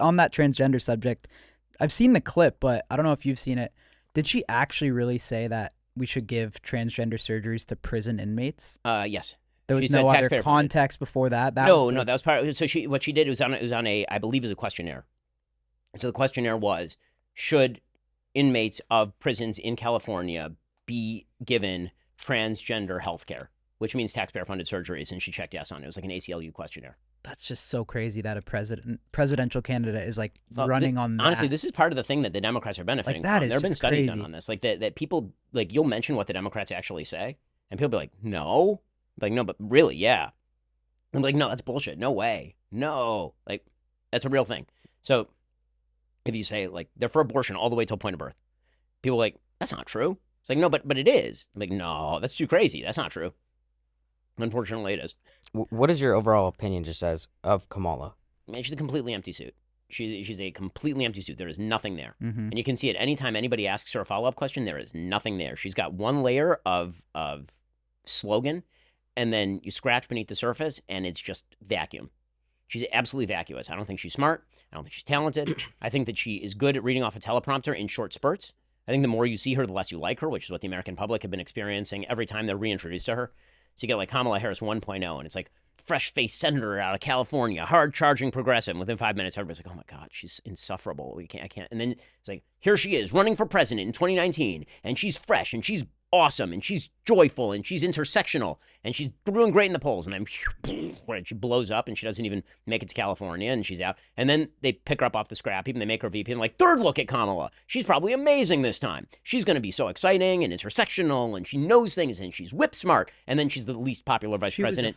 on that transgender subject, I've seen the clip, but I don't know if you've seen it. Did she actually really say that we should give transgender surgeries to prison inmates? Yes. There was She said no other taxpayer funded. context before that. No, that was part. So what she did was on a I believe is a questionnaire. So the questionnaire was, should inmates of prisons in California be given transgender health care, which means taxpayer funded surgeries, and she checked yes on it. It was like an ACLU questionnaire. That's just so crazy that a presidential candidate is like running on that. Honestly, this is part of the thing that the Democrats are benefiting Like, that from. is There have been just studies crazy. done on this, like that people, like, you'll mention what the Democrats actually say, and people be like, no, like, no, but really, yeah. I'm like, no, that's bullshit. No way. No, like, that's a real thing. So if you say, like, they're for abortion all the way till point of birth, people are like, that's not true. It's like, no, but it is. I'm like, no, that's too crazy. That's not true. Unfortunately, it is. What is your overall opinion just as of Kamala? Man, she's a completely empty suit. She's a completely empty suit. There is nothing there. Mm-hmm. And you can see it anytime anybody asks her a follow-up question, there is nothing there. She's got one layer of slogan, and then you scratch beneath the surface, and it's just vacuum. She's absolutely vacuous. I don't think she's smart. I don't think she's talented. I think that she is good at reading off a teleprompter in short spurts. I think the more you see her, the less you like her, which is what the American public have been experiencing every time they're reintroduced to her. So you get like Kamala Harris 1.0, and it's like fresh-faced senator out of California, hard-charging progressive. And within 5 minutes, everybody's like, oh my God, she's insufferable. I can't. And then it's like, here she is running for president in 2019, and she's fresh, and she's awesome, and she's joyful, and she's intersectional, and she's doing great in the polls. And then she blows up, and she doesn't even make it to California, and she's out. And then they pick her up off the scrap heap, and they make her VP. And like, third look at Kamala. She's probably amazing this time. She's going to be so exciting and intersectional, and she knows things, and she's whip smart. And then she's the least popular vice president.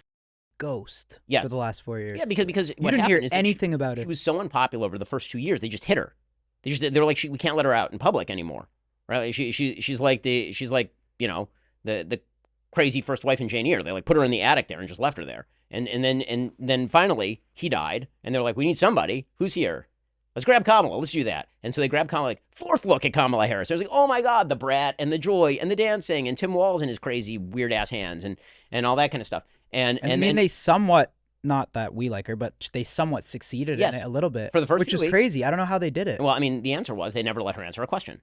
Ghost Yes. for the last 4 years. Yeah, because you what didn't happened hear is that anything about it. She was so unpopular over the first 2 years. They just hit her. They were like, we can't let her out in public anymore, right? She's like you know, the crazy first wife in Jane Eyre. They like put her in the attic there and just left her there. And then finally he died, and they're like, we need somebody who's here. Let's grab Kamala. Let's do that. And so they grabbed Kamala, like, fourth look at Kamala Harris. I was like, oh my God, the brat and the joy and the dancing and Tim Walz and his crazy weird ass hands and all that kind of stuff. And I mean, they somewhat, not that we like her, but they somewhat succeeded Yes. in it a little bit. For the first which few is weeks. crazy. I don't know how they did it. Well, I mean, the answer was they never let her answer a question.